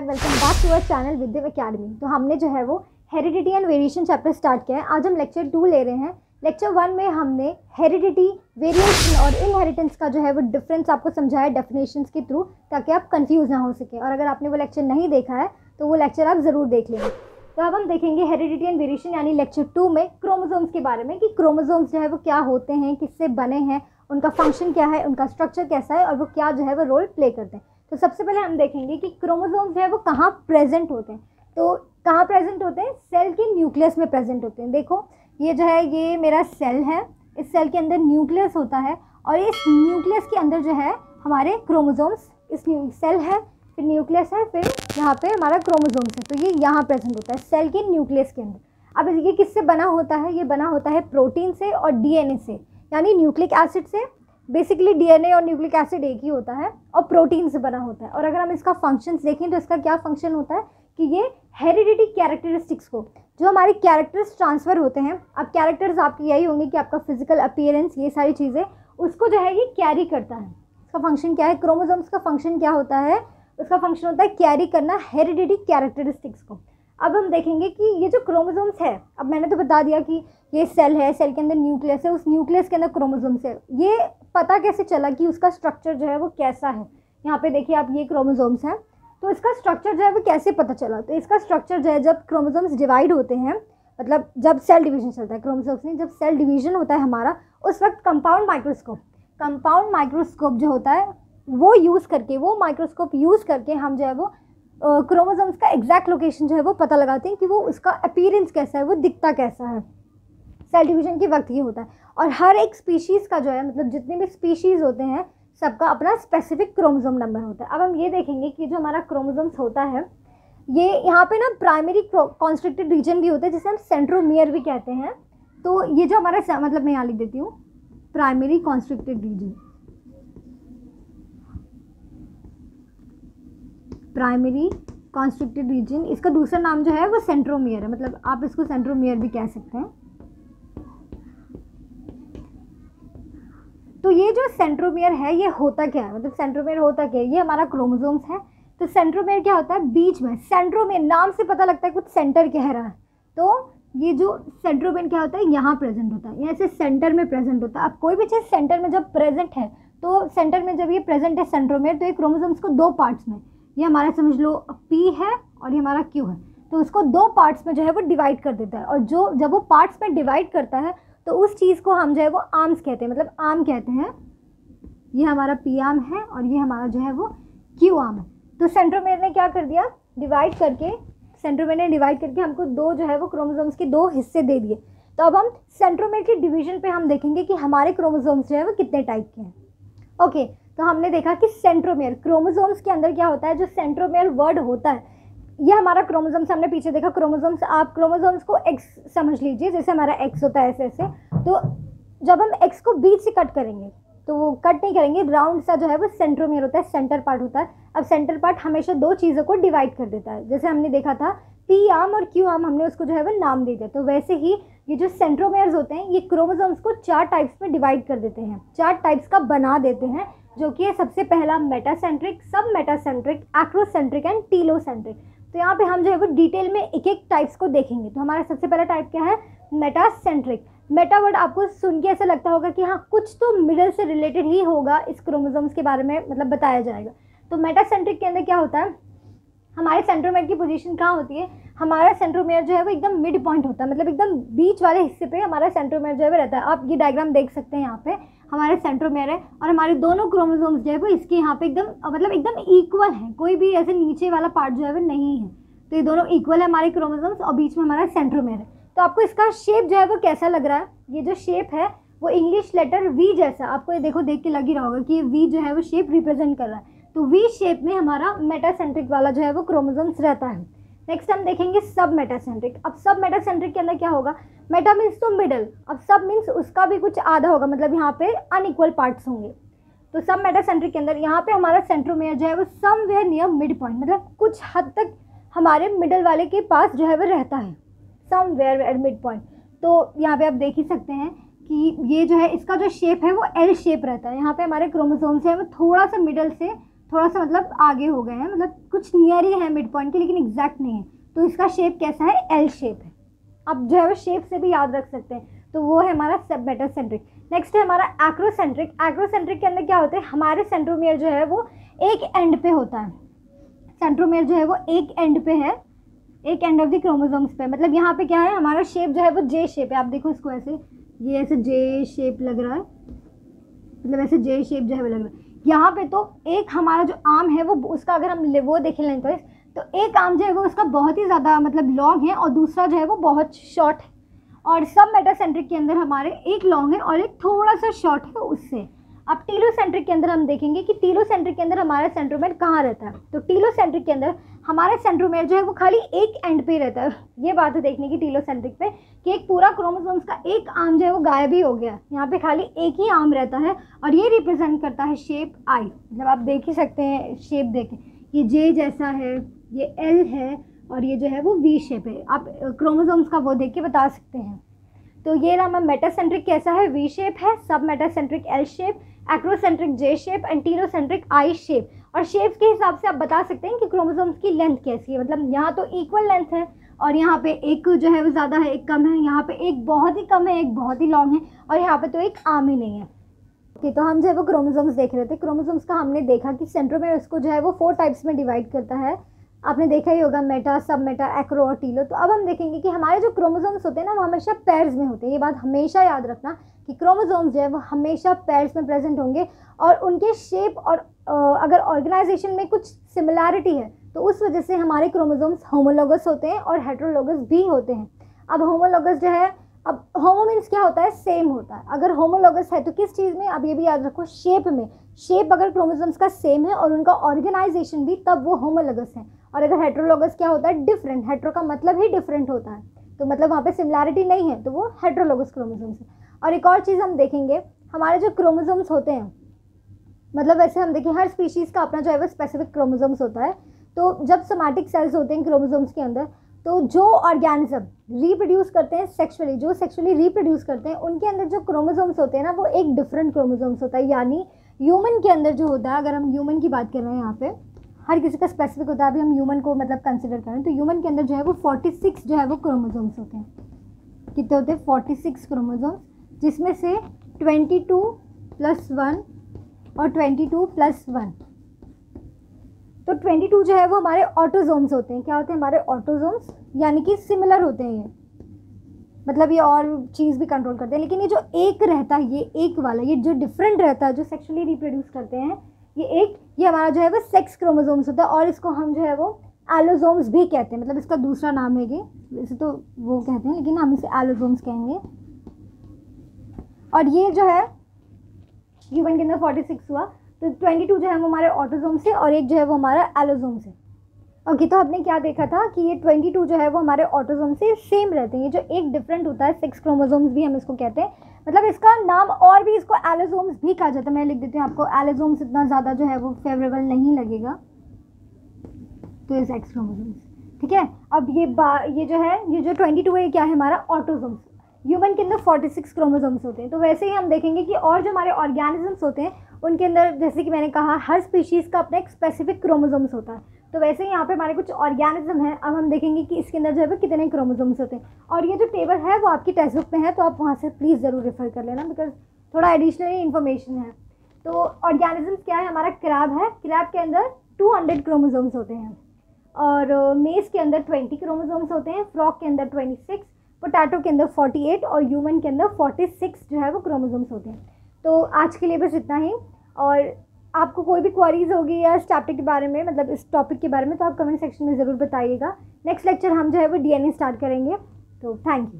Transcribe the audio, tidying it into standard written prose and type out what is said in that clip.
And welcome back to our channel Vidya academy. तो हमने जो है वो heredity and variation chapter start किया है। आज हम लेक्चर 2 ले रहे हैं। लेक्चर 1 में हमने हेरिडिटी, वेरिएशन और इनहेरिटेंस का जो है वो डिफरेंस आपको समझाया डेफिनेशंस के थ्रू, ताकि आप कंफ्यूज ना हो सके। और अगर आपने वो लेक्चर नहीं देखा है तो वो लेक्चर आप ज़रूर देख लेंगे। तो अब हम देखेंगे हेरिडिटी एंड वेरिएशन यानी लेक्चर 2 में क्रोमोसोम्स के बारे में, कि क्रोमोसोम्स जो है वो क्या होते हैं, किससे बने हैं, उनका फंक्शन क्या है, उनका स्ट्रक्चर कैसा है और वो क्या जो है वो रोल प्ले करते हैं। तो सबसे पहले हम देखेंगे कि क्रोमोसोम्स जो है वो कहाँ प्रेजेंट होते हैं। तो कहाँ प्रेजेंट होते हैं? सेल के न्यूक्लियस में प्रेजेंट होते हैं। देखो ये जो है ये मेरा सेल है, इस सेल के अंदर न्यूक्लियस होता है और इस न्यूक्लियस के अंदर जो है हमारे क्रोमोसोम्स, इस सेल है, फिर न्यूक्लियस है, फिर यहाँ पे हमारा क्रोमोसोम्स है। तो ये यहाँ प्रेजेंट होता है सेल के न्यूक्लियस के अंदर। अब ये किससे बना होता है? ये बना होता है प्रोटीन से और डीएनए से, यानी न्यूक्लिक एसिड से। बेसिकली डीएनए और न्यूक्लिक एसिड एक ही होता है और प्रोटीन से बना होता है। और अगर हम इसका फंक्शंस देखें तो इसका क्या फंक्शन होता है कि ये हेरिडिटी कैरेक्टरिस्टिक्स को, जो हमारे कैरेक्टर्स ट्रांसफ़र होते हैं, अब कैरेक्टर्स आपकी यही होंगे कि आपका फिजिकल अपीयरेंस, ये सारी चीज़ें, उसको जो है ये कैरी करता है। इसका फंक्शन क्या है? क्रोमोसोम्स का फंक्शन क्या होता है? उसका फंक्शन होता है कैरी करना हेरिडिटी कैरेक्टरिस्टिक्स को। अब हम देखेंगे कि ये जो क्रोमोसोम्स है, अब मैंने तो बता दिया कि ये सेल है, सेल के अंदर न्यूक्लियस है, उस न्यूक्लियस के अंदर क्रोमोसोम्स है। ये पता कैसे चला कि उसका स्ट्रक्चर जो है वो कैसा है? यहाँ पे देखिए आप, ये क्रोमोसोम्स हैं, तो इसका स्ट्रक्चर जो है वो कैसे पता चला? तो इसका स्ट्रक्चर जो है, जब क्रोमोसोम्स डिवाइड होते हैं, मतलब जब सेल डिवीजन चलता है, क्रोमोसोम्स नहीं, जब सेल डिवीजन होता है हमारा, उस वक्त कंपाउंड माइक्रोस्कोप जो होता है वो यूज़ करके, वो माइक्रोस्कोप यूज़ करके हम जो है वो क्रोमोसोम्स का एग्जैक्ट लोकेशन जो है वो पता लगाते हैं कि वो उसका अपीयरेंस कैसा है, वो दिखता कैसा है। सेल डिवीजन के वक्त ये होता है। और हर एक स्पीशीज़ का जो है, मतलब जितने भी स्पीशीज़ होते हैं, सबका अपना स्पेसिफिक क्रोमोसोम नंबर होता है। अब हम ये देखेंगे कि जो हमारा क्रोमोसोम्स होता है, ये यहाँ पे ना प्राइमरी कॉन्स्ट्रिक्टेड रीजन भी होता है, जिसे हम सेंट्रोमियर भी कहते हैं। तो ये जो हमारा, मतलब मैं यहाँ लिख देती हूँ, primary constricted region, primary constricted region, इसका दूसरा नाम जो है वो सेंट्रोमियर है, मतलब आप इसको सेंट्रोमियर भी कह सकते हैं। तो ये जो सेंट्रोमियर है ये होता क्या है, मतलब सेंट्रोमियर होता क्या है? ये हमारा क्रोमोसोम्स है। तो सेंट्रोमियर क्या होता है? बीच में। सेंट्रोमियर नाम से पता लगता है कुछ सेंटर कह रहा है। तो ये जो सेंट्रोमियर क्या होता है, यहाँ प्रेजेंट होता है, यहाँ से सेंटर में प्रेजेंट होता है। अब कोई भी चीज़ सेंटर में जब प्रेजेंट है, तो सेंटर में जब ये प्रेजेंट है सेंट्रोमियर, तो ये क्रोमोसोम्स को दो पार्ट्स में, ये हमारा समझ लो P है और ये हमारा Q है, तो उसको दो पार्ट्स में जो है वो डिवाइड कर देता है। और जब वो पार्ट्स में डिवाइड करता है तो उस चीज़ को हम जो है वो आर्म्स कहते हैं, मतलब आर्म कहते हैं। ये हमारा P आर्म है और ये हमारा जो है वो Q आर्म है। तो सेंट्रोमियर ने क्या कर दिया? सेंट्रोमियर ने डिवाइड करके हमको दो जो है वो क्रोमोसोम्स के दो हिस्से दे दिए। तो अब हम सेंट्रोमियर की डिवीजन पे हम देखेंगे कि हमारे क्रोमोसोम्स जो है वो कितने टाइप के हैं। ओके, तो हमने देखा कि सेंट्रोमियर, क्रोमोसोम्स के अंदर क्या होता है, जो सेंट्रोमियर वर्ड होता है, ये हमारा क्रोमोसोम्स, हमने पीछे देखा क्रोमोसोम्स, आप क्रोमोसोम्स को एक्स समझ लीजिए, जैसे हमारा एक्स होता है ऐसे ऐसे। तो जब हम एक्स को बीच से कट करेंगे, तो वो कट नहीं करेंगे, राउंड सा जो है वो सेंट्रोमियर होता है, सेंटर पार्ट होता है। अब सेंटर पार्ट हमेशा दो चीज़ों को डिवाइड कर देता है। जैसे हमने देखा था P आर्म और Q आर्म, हमने उसको जो है वो नाम दे दिया। तो वैसे ही ये जो सेंट्रोमियर्स होते हैं, ये क्रोमोसोम्स को 4 टाइप्स में डिवाइड कर देते हैं, 4 टाइप्स का बना देते हैं, जो कि है सबसे पहला मेटासेंट्रिक, सब मेटासेंट्रिक, एक्रोसेंट्रिक एंड टीलोसेंट्रिक। तो यहाँ पे हम जो है वो डिटेल में एक एक टाइप्स को देखेंगे। तो हमारा सबसे पहला टाइप क्या है? मेटासेंट्रिक। मेटा वर्ड आपको सुन के ऐसा लगता होगा कि हाँ कुछ तो मिडल से रिलेटेड ही होगा, इस क्रोमोसोम्स के बारे में मतलब बताया जाएगा। तो मेटासेंट्रिक के अंदर क्या होता है, हमारे सेंट्रोमियर की पोजीशन कहाँ होती है? हमारा सेंट्रोमियर जो है वो एकदम मिड पॉइंट होता है, मतलब एकदम बीच वाले हिस्से पे हमारा सेंट्रोमियर जो है वो रहता है। आप ये डायग्राम देख सकते हैं, यहाँ पे हमारे सेंट्रोमियर है और हमारे दोनों क्रोमोसोम्स जो है वो इसके यहाँ पे एकदम, मतलब एकदम इक्वल है, कोई भी ऐसे नीचे वाला पार्ट जो है वो नहीं है। तो ये दोनों इक्वल है हमारे क्रोमोसोम्स और बीच में हमारा सेंट्रोमियर है। तो आपको इसका शेप जो है वो कैसा लग रहा है? ये जो शेप है वो इंग्लिश लेटर V जैसा, आपको ये देखो देख के लग ही रहा होगा कि ये V जो है वो शेप रिप्रेजेंट कर रहा है। तो V शेप में हमारा मेटासेंट्रिक वाला जो है वो क्रोमोसोम्स रहता है। नेक्स्ट हम देखेंगे सब मेटासेंट्रिक। अब सब मेटासेंट्रिक के अंदर क्या होगा? मेटा मीन्स तो मिडल, अब सब मीन्स उसका भी कुछ आधा होगा, मतलब यहाँ पे अनइक्वल पार्ट्स होंगे। तो सब मेटासेंट्रिक के अंदर यहाँ पे हमारा सेंट्रोमियर जो है वो समवेयर नियर मिड पॉइंट, मतलब कुछ हद तक हमारे मिडल वाले के पास जो है वो रहता है, समवेयर एट मिड पॉइंट। तो यहाँ पे आप देख ही सकते हैं कि ये जो है इसका जो शेप है वो L शेप रहता है। यहाँ पे हमारे क्रोमोसोम्स है वो थोड़ा सा मिडल से थोड़ा सा मतलब आगे हो गए हैं, मतलब कुछ नियर ही है मिड पॉइंट के, लेकिन एग्जैक्ट नहीं है। तो इसका शेप कैसा है, एल शेप है। आप जो है वो शेप से भी याद रख सकते हैं। तो वो है हमारा सब मेटासेंट्रिक। नेक्स्ट है हमारा एक्रोसेंट्रिक। एक्रोसेंट्रिक के अंदर क्या होता है, हमारे सेंट्रोमियर जो है वो एक एंड पे होता है। सेंट्रोमियर जो है वो एक एंड पे है, एक एंड ऑफ द क्रोमोसोम्स पे। मतलब यहाँ पे क्या है, हमारा शेप जो है वो जे शेप है। आप देखो इसको ऐसे, ये ऐसे जे शेप लग रहा है, मतलब ऐसे जे शेप जो है वो लग रहा है। यहाँ पे तो एक हमारा जो आर्म है वो, उसका अगर हम वो देखें लेंथ वाइज, तो एक आर्म जो है वो उसका बहुत ही ज़्यादा मतलब लॉन्ग है और दूसरा जो है वो बहुत शॉर्ट है। और सब मेटासेंट्रिक के अंदर हमारे एक लॉन्ग है और एक थोड़ा सा शॉर्ट है उससे। अब टीलोसेंट्रिक के अंदर हम देखेंगे कि टीलोसेंट्रिक के अंदर हमारा सेंट्रोमेयर कहाँ रहता है। तो टीलोसेंट्रिक के अंदर हमारा सेंट्रोमेयर जो है वो खाली एक एंड पे रहता है। ये बात है देखने की टीलोसेंट्रिक पे कि एक पूरा क्रोमोसोम्स का एक आर्म जो है वो गायब ही हो गया, यहाँ पे खाली एक ही आर्म रहता है और ये रिप्रेजेंट करता है शेप आई। मतलब आप देख ही सकते हैं शेप, देखें ये जे जैसा है, ये एल है और ये जो है वो वी शेप है। आप क्रोमोसोम्स का वो देख के बता सकते हैं। तो ये रहा मेटासेंट्रिक कैसा है, वी शेप है, सब metacentric L shape, acrocentric J shape and telocentric I shape. और शेप्स के हिसाब से आप बता सकते हैं कि क्रोमोसोम्स की लेंथ कैसी है। मतलब यहाँ तो इक्वल लेंथ है और यहाँ पे एक जो है वो ज़्यादा है, एक कम है, यहाँ पे एक बहुत ही कम है, एक बहुत ही लॉन्ग है और यहाँ पे तो एक आर्म ही नहीं है। ओके, तो हम जो है वो क्रोमोसोम्स देख रहे थे। क्रोमोसोम्स का हमने देखा कि सेंट्रोमेयर उसको जो है वो 4 टाइप्स में डिवाइड करता है। आपने देखा ही होगा, मेटा, सब मेटा, एक्रो और टीलो। तो अब हम देखेंगे कि हमारे जो क्रोमोसोम्स होते हैं ना वो हमेशा पेयर्स में होते हैं। ये बात हमेशा याद रखना कि क्रोमोसोम्स जो है वो हमेशा पेयर्स में प्रेजेंट होंगे और उनके शेप और अगर ऑर्गेनाइजेशन में कुछ सिमिलैरिटी है तो उस वजह से हमारे क्रोमोसोम्स होमोलोगस होते हैं और हेटेरोलोगस भी होते हैं। अब होमोलोगस जो है, अब होमो मीन्स क्या होता है, सेम होता है। अगर होमोलोगस है तो किस चीज़ में, अब ये भी याद रखो, शेप में। शेप अगर क्रोमोसोम्स का सेम है और उनका ऑर्गेनाइजेशन भी, तब वो होमोलोगस है। और अगर हेटेरोलोगस क्या होता है, डिफरेंट। हेटेरो का मतलब ही डिफरेंट होता है, तो मतलब वहाँ पे सिमिलैरिटी नहीं है, तो वो हेटेरोलोगस क्रोमोसोम्स है। और एक और चीज़ हम देखेंगे, हमारे जो क्रोमोसोम्स होते हैं, मतलब वैसे हम देखें हर स्पीशीज़ का अपना जो है वो स्पेसिफिक क्रोमोसोम्स होता है। तो जब सोमैटिक सेल्स होते हैं क्रोमोसोम्स के अंदर, तो जो ऑर्गेनिज्म रिप्रोड्यूस करते हैं सेक्सुअली, जो सेक्सुअली रिप्रोड्यूस करते हैं, उनके अंदर जो क्रोमोसोम्स होते हैं ना वो एक डिफरेंट क्रोमोसोम्स होता है। यानी ह्यूमन के अंदर जो होता है, अगर हम ह्यूमन की बात कर रहे हैं, यहाँ पे हर किसी का स्पेसिफिक होता है, अभी हम ह्यूमन को मतलब कंसिडर करें तो ह्यूमन के अंदर जो है वो 46 जो है वो क्रोमोसोम्स होते हैं। कितने होते हैं, 46 क्रोमोसोम्स, जिसमें से 22 + 1 और 22 + 1। तो 22 जो है वो हमारे ऑटोजोम्स होते हैं। क्या होते हैं, हमारे ऑटोजोम्स, यानी कि सिमिलर होते हैं ये, मतलब ये और चीज़ भी कंट्रोल करते हैं। लेकिन ये जो एक रहता है, ये एक वाला, ये जो डिफरेंट रहता है, जो सेक्सुअली रिप्रोड्यूस करते हैं, ये हमारा जो है वो सेक्स क्रोमोसोम्स होता है। और इसको हम जो है वो एलोसोम्स भी कहते हैं, मतलब इसका दूसरा नाम है ये, वैसे तो वो कहते हैं लेकिन हम इसे एलोसोम्स कहेंगे। और ये जो है ह्यूमन के अंदर 46 हुआ, तो 22 जो है वो हमारे ऑटोसोम्स है और एक जो है वो हमारा एलोसोम्स है। ओके, तो आपने क्या देखा था कि ये 22 जो है वो हमारे ऑटोसोम से सेम रहते हैं। ये जो एक डिफरेंट होता है, 6 क्रोमोसोम्स भी हम इसको कहते हैं, मतलब इसका नाम और भी इसको एलोसोम्स भी कहा जाता है। मैं लिख देती हूँ आपको, एलोसोम्स इतना ज़्यादा जो है वो फेवरेबल नहीं लगेगा, तो ये 6 क्रोमोसोम्स, ठीक है। अब ये जो है, ये जो 22 है, क्या है हमारा ऑटोसोम्स। ह्यूमन के अंदर 46 क्रोमोसोम्स होते हैं। तो वैसे ही हम देखेंगे कि और जो हमारे ऑर्गेनिजम्स होते हैं उनके अंदर, जैसे कि मैंने कहा, हर स्पीशीज़ का अपना एक स्पेसिफिक क्रोमोसोम्स होता है। तो वैसे ही यहाँ पे हमारे कुछ ऑर्गेनिज्म है। अब हम देखेंगे कि इसके अंदर जो है कितने क्रोमोसोम्स होते हैं। और ये जो टेबल है वो आपकी टेक्स्ट बुक में है, तो आप वहाँ से प्लीज़ ज़रूर रेफर कर लेना, बिकॉज थोड़ा एडिशनली इन्फॉर्मेशन है। तो ऑर्गेनिज्म क्या है, हमारा क्रैब है। क्रैब के अंदर 200 क्रोमोसोम्स होते हैं और मेज के अंदर 20 क्रोमोसोम्स होते हैं, फ्रॉग के अंदर 26, पोटैटो के अंदर 48 और ह्यूमन के अंदर 46 जो है वो क्रोमोसोम्स होते हैं। तो आज के लिए बस इतना ही। और आपको कोई भी क्वेरीज होगी या इस चैप्टर के बारे में, मतलब इस टॉपिक के बारे में, तो आप कमेंट सेक्शन में ज़रूर बताइएगा। नेक्स्ट लेक्चर हम जो है वो DNA स्टार्ट करेंगे। तो थैंक यू।